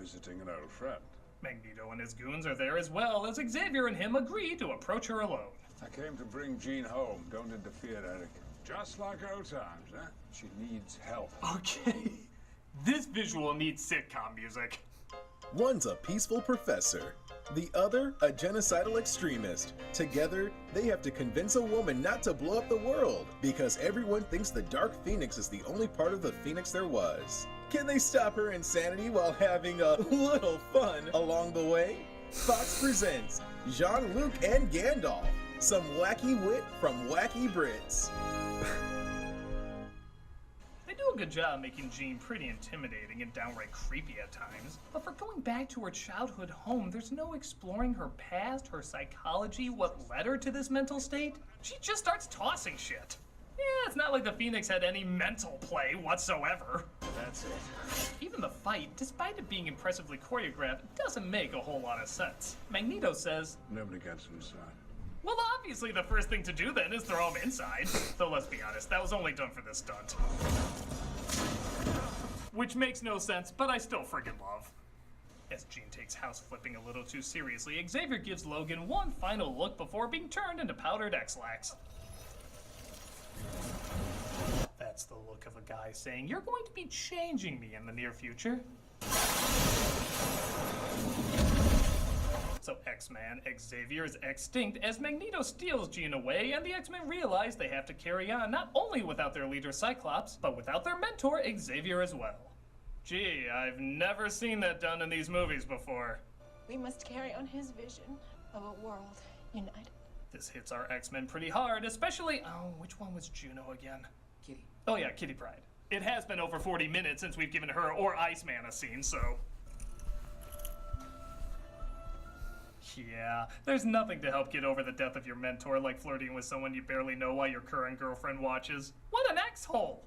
visiting an old friend. Magneto and his goons are there as well, as Xavier and him agree to approach her alone. I came to bring Jean home. Don't interfere, Eric. Just like old times, huh? She needs help. Okay. This visual needs sitcom music. One's a peaceful professor, the other a genocidal extremist. Together, they have to convince a woman not to blow up the world because everyone thinks the Dark Phoenix is the only part of the Phoenix there was. Can they stop her insanity while having a little fun along the way? Fox presents Jean-Luc and Gandalf, some wacky wit from wacky Brits. They do a good job making Jean pretty intimidating and downright creepy at times, but for going back to her childhood home, there's no exploring her past, her psychology, what led her to this mental state. She just starts tossing shit. Yeah, it's not like the Phoenix had any mental play whatsoever. That's it. Even the fight, despite it being impressively choreographed, doesn't make a whole lot of sense. Magneto says, Nobody gets inside. well, obviously the first thing to do then is throw him inside. Though let's be honest, that was only done for this stunt. Which makes no sense, but I still friggin' love. As Jean takes house flipping a little too seriously, Xavier gives Logan one final look before being turned into powdered X-Lax. That's the look of a guy saying, you're going to be changing me in the near future. So X-Man Xavier is extinct as Magneto steals Jean away, and the X-Men realize they have to carry on not only without their leader Cyclops, but without their mentor Xavier as well. Gee, I've never seen that done in these movies before. We must carry on his vision of a world united. This hits our X-Men pretty hard, especially, oh, which one was Juno again? Kitty. Oh yeah, Kitty Pryde. It has been over 40 minutes since we've given her or Iceman a scene, so... yeah, there's nothing to help get over the death of your mentor like flirting with someone you barely know while your current girlfriend watches. What an X-hole!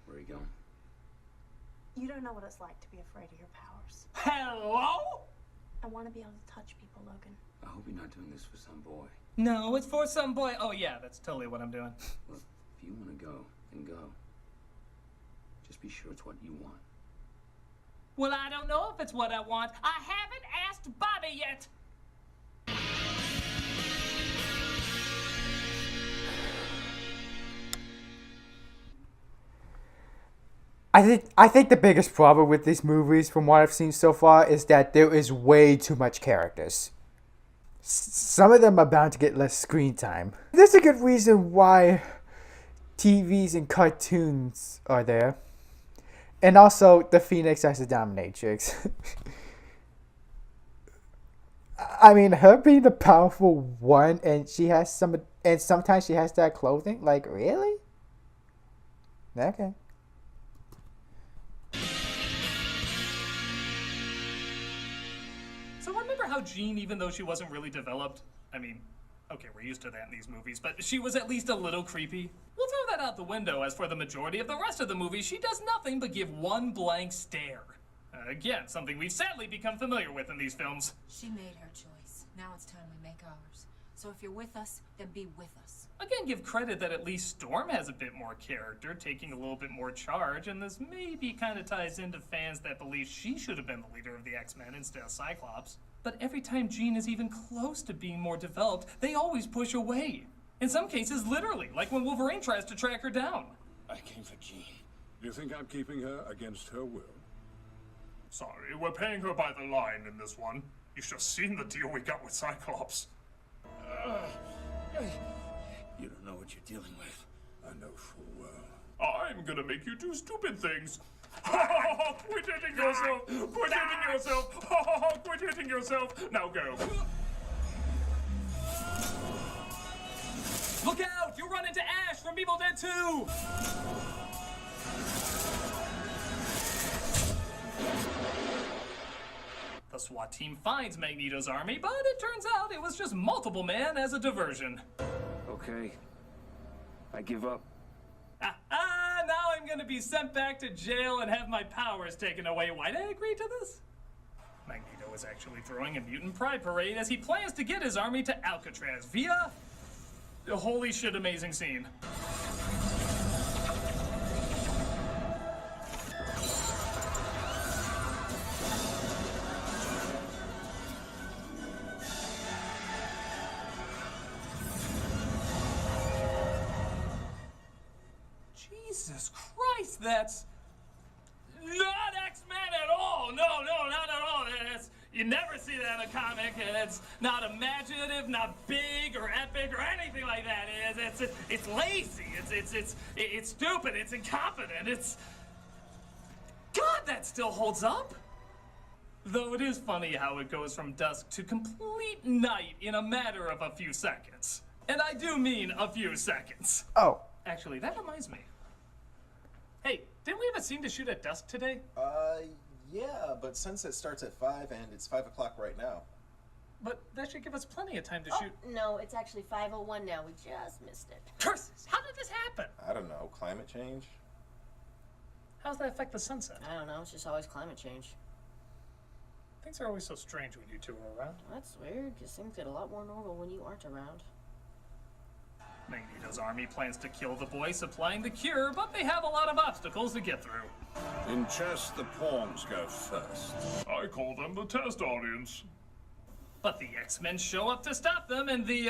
Where are you going? You don't know what it's like to be afraid of your powers. Hello? I want to be able to touch people, Logan. I hope you're not doing this for some boy. No, it's for some boy. Oh yeah, that's totally what I'm doing. Look, if you want to go, then go. Just be sure it's what you want. Well, I don't know if it's what I want. I haven't asked Bobby yet. I think the biggest problem with these movies, from what I've seen so far, is that there is way too much characters. Some of them are bound to get less screen time. There's a good reason why TVs and cartoons are there. And also, the Phoenix as a dominatrix. I mean, her being the powerful one, and she has and sometimes she has that clothing. Like, really? Okay. So remember how Jean, even though she wasn't really developed, I mean, okay, we're used to that in these movies, but she was at least a little creepy? We'll throw that out the window, as for the majority of the rest of the movie, she does nothing but give one blank stare. Again, something we've sadly become familiar with in these films. She made her choice. Now it's time we make ours. So if you're with us, then be with us. Again, give credit that at least Storm has a bit more character, taking a little bit more charge, and this maybe kind of ties into fans that believe she should have been the leader of the X-Men instead of Cyclops. But every time Jean is even close to being more developed, they always push away. In some cases, literally, like when Wolverine tries to track her down. I came for Jean. You think I'm keeping her against her will? Sorry, we're paying her by the line in this one. You should have seen the deal we got with Cyclops. You don't know what you're dealing with. I know full well. I'm gonna make you do stupid things. Quit hitting yourself! Quit hitting yourself! Quit hitting yourself! Now go. Look out! You run into Ash from Evil Dead 2! The SWAT team finds Magneto's army, but it turns out it was just multiple man as a diversion. Okay. I give up. Now I'm gonna be sent back to jail and have my powers taken away. Why'd I agree to this? Magneto is actually throwing a mutant pride parade as he plans to get his army to Alcatraz via... a holy shit amazing scene. that's not X-Men at all. No, not at all. You never see that in a comic. It's not imaginative, not big or epic or anything like that. It's lazy. It's stupid. It's incompetent. God, that still holds up. Though it is funny how it goes from dusk to complete night in a matter of a few seconds. And I do mean a few seconds. Oh. Actually, that reminds me. Hey, didn't we have a scene to shoot at dusk today? Yeah, but sunset starts at 5 and it's 5 o'clock right now. But that should give us plenty of time to shoot. No, it's actually 5:01 now. We just missed it. Curses! How did this happen? I don't know, climate change? How does that affect the sunset? I don't know. It's just always climate change. Things are always so strange when you two are around. That's weird, because things get a lot more normal when you aren't around. Magneto's army plans to kill the boy supplying the cure, but they have a lot of obstacles to get through. In chess, the pawns go first. I call them the test audience. But the X-Men show up to stop them, and the,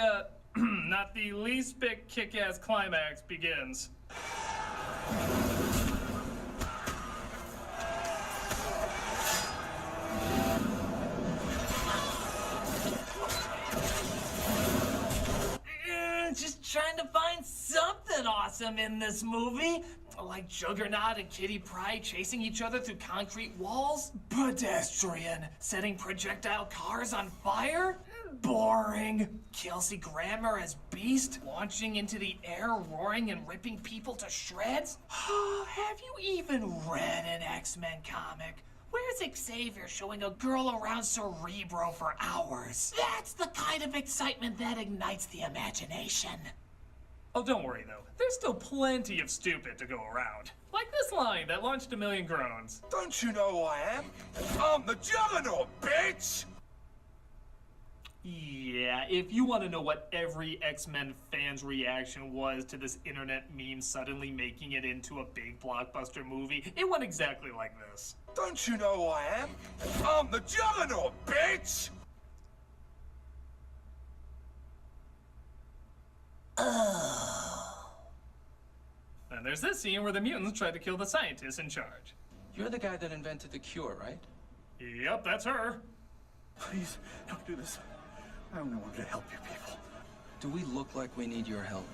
not the least bit kick-ass climax begins. Just trying to find something awesome in this movie. Like Juggernaut and Kitty Pryde chasing each other through concrete walls. Pedestrian setting projectile cars on fire. Boring. Kelsey Grammer as Beast launching into the air, roaring and ripping people to shreds. Have you even read an X-Men comic? Where's Xavier showing a girl around Cerebro for hours? That's the kind of excitement that ignites the imagination. Oh, don't worry though. There's still plenty of stupid to go around. Like this line that launched a million groans. Don't you know who I am? I'm the Juggernaut, bitch! Yeah, if you want to know what every X-Men fan's reaction was to this internet meme suddenly making it into a big blockbuster movie, it went exactly like this. Don't you know who I am? I'm the Juggernaut, bitch! Then there's this scene where the mutants try to kill the scientist in charge. You're the guy that invented the cure, right? Yep, that's her. Please, don't do this. I only wanted to help you people. Do we look like we need your help?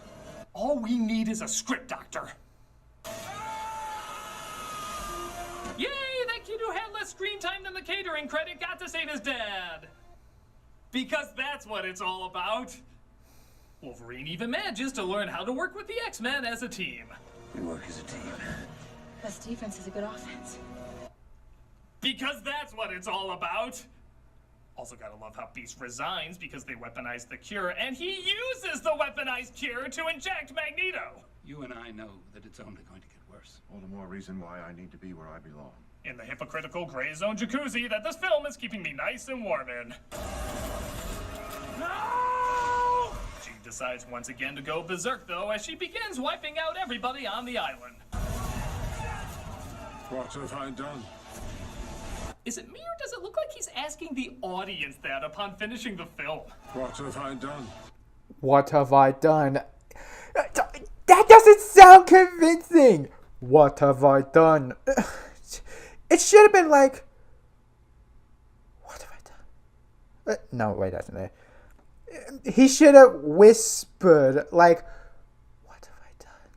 All we need is a script doctor. Yay, that kid who had less screen time than the catering credit got to save his dad. Because that's what it's all about. Wolverine even manages to learn how to work with the X-Men as a team. We work as a team. Best defense is a good offense. Because that's what it's all about. Also gotta love how Beast resigns because they weaponized the cure, and he uses the weaponized cure to inject Magneto. You and I know that it's only going to get worse. All the more reason why I need to be where I belong. In the hypocritical gray zone jacuzzi that this film is keeping me nice and warm in. No! She decides once again to go berserk though as she begins wiping out everybody on the island. What have I done? Is it me or does it look like he's asking the audience that upon finishing the film? What have I done? What have I done? That doesn't sound convincing! What have I done? It should have been like... What have I done? No, wait, that's not it. He should have whispered, like... What have I done?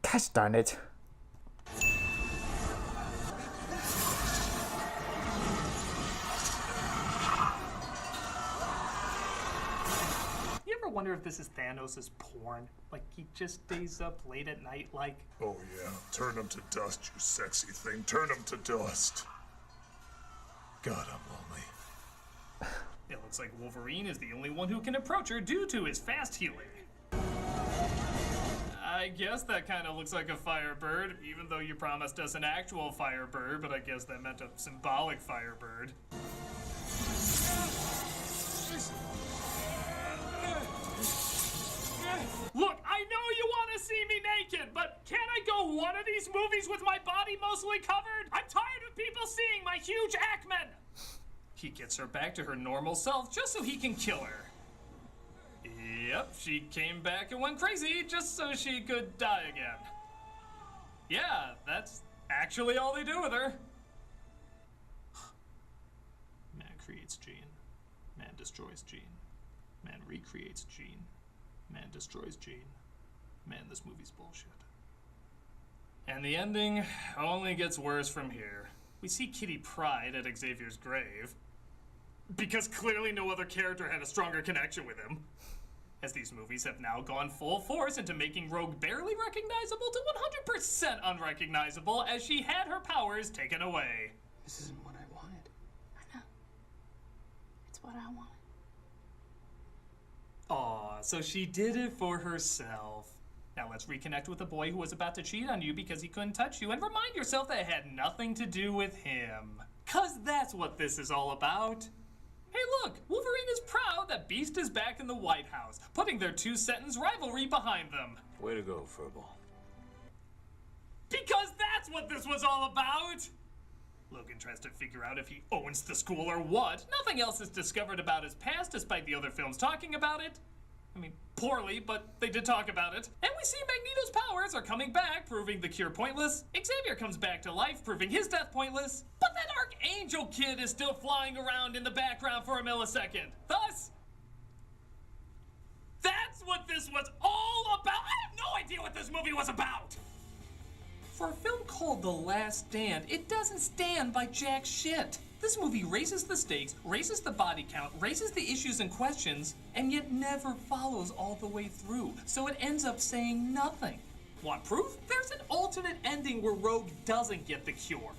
Gosh darn it. I wonder if this is Thanos' porn. Like, he just stays up late at night, like... Oh yeah, turn him to dust, you sexy thing. Turn him to dust. God, I'm lonely. It looks like Wolverine is the only one who can approach her due to his fast healing. I guess that kind of looks like a Firebird, even though you promised us an actual Firebird, but I guess that meant a symbolic Firebird. Look, I know you want to see me naked, but can't I go one of these movies with my body mostly covered? I'm tired of people seeing my huge Ackman! He gets her back to her normal self just so he can kill her. Yep, she came back and went crazy just so she could die again. Yeah, that's actually all they do with her. Man creates Gene. Man destroys Gene. Man recreates Gene. Man destroys Gene. Man, this movie's bullshit. And the ending only gets worse from here. We see Kitty Pryde at Xavier's grave, because clearly no other character had a stronger connection with him. As these movies have now gone full force into making Rogue barely recognizable to 100% unrecognizable as she had her powers taken away. This isn't what I wanted. I know. It's what I wanted. Aw, so she did it for herself. Now let's reconnect with the boy who was about to cheat on you because he couldn't touch you and remind yourself that it had nothing to do with him. 'Cause that's what this is all about. Hey look, Wolverine is proud that Beast is back in the White House, putting their two-sentence rivalry behind them. Way to go, Furball. Because that's what this was all about! Logan tries to figure out if he owns the school or what. Nothing else is discovered about his past despite the other films talking about it. I mean, poorly, but they did talk about it. And we see Magneto's powers are coming back, proving the cure pointless. Xavier comes back to life, proving his death pointless. But that Archangel kid is still flying around in the background for a millisecond. Thus, that's what this was all about. I have no idea what this movie was about. For a film called The Last Stand, it doesn't stand by jack shit. This movie raises the stakes, raises the body count, raises the issues and questions, and yet never follows all the way through, so it ends up saying nothing. Want proof? There's an alternate ending where Rogue doesn't get the cure,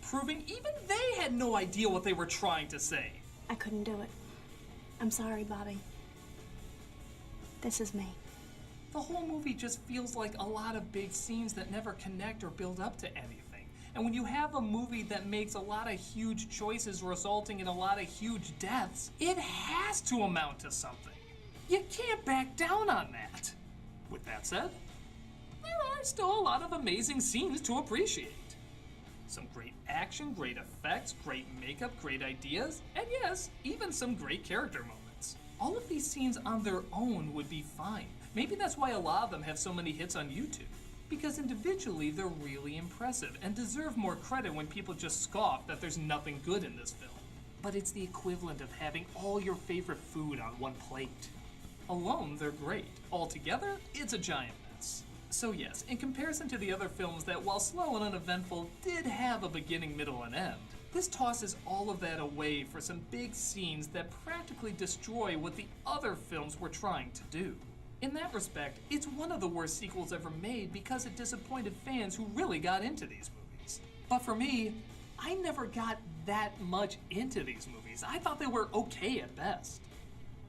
proving even they had no idea what they were trying to say. I couldn't do it. I'm sorry, Bobby. This is me. The whole movie just feels like a lot of big scenes that never connect or build up to anything. And when you have a movie that makes a lot of huge choices resulting in a lot of huge deaths, it has to amount to something. You can't back down on that. With that said, there are still a lot of amazing scenes to appreciate. Some great action, great effects, great makeup, great ideas, and yes, even some great character moments. All of these scenes on their own would be fine. Maybe that's why a lot of them have so many hits on YouTube. Because individually, they're really impressive and deserve more credit when people just scoff that there's nothing good in this film. But it's the equivalent of having all your favorite food on one plate. Alone, they're great. Altogether, it's a giant mess. So yes, in comparison to the other films that, while slow and uneventful, did have a beginning, middle, and end, this tosses all of that away for some big scenes that practically destroy what the other films were trying to do. In that respect, it's one of the worst sequels ever made because it disappointed fans who really got into these movies. But for me, I never got that much into these movies. I thought they were okay at best.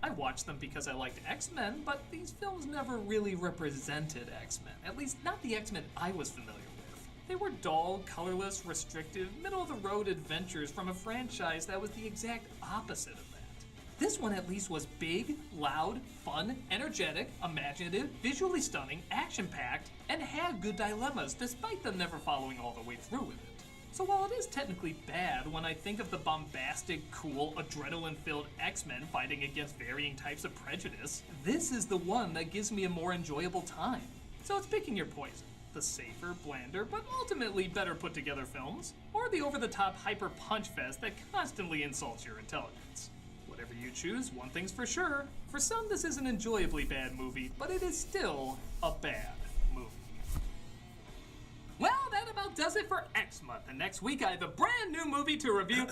I watched them because I liked X-Men, but these films never really represented X-Men. At least not the X-Men I was familiar with. They were dull, colorless, restrictive, middle-of-the-road adventures from a franchise that was the exact opposite of that. This one at least was big, loud, fun, energetic, imaginative, visually stunning, action-packed, and had good dilemmas despite them never following all the way through with it. So while it is technically bad when I think of the bombastic, cool, adrenaline-filled X-Men fighting against varying types of prejudice, this is the one that gives me a more enjoyable time. So it's picking your poison. The safer, blander, but ultimately better put together films, or the over-the-top hyper punch fest that constantly insults your intelligence. Whatever you choose, one thing's for sure. For some, this is an enjoyably bad movie, but it is still a bad movie. Well, that about does it for X Month, and next week I have a brand new movie to review.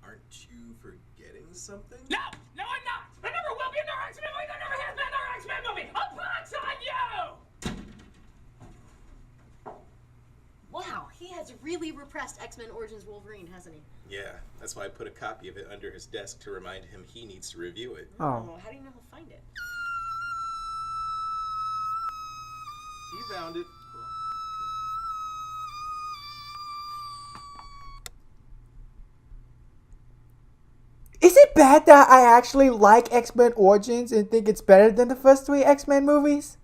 Aren't you forgetting something? No, I'm not! There never will be another X-Men movie! There never has been another X-Men movie! A box on you! Wow, he has really repressed X-Men Origins Wolverine, hasn't he? Yeah, that's why I put a copy of it under his desk to remind him he needs to review it. Oh, how do you know he'll find it? He found it. Is it bad that I actually like X-Men Origins and think it's better than the first three X-Men movies?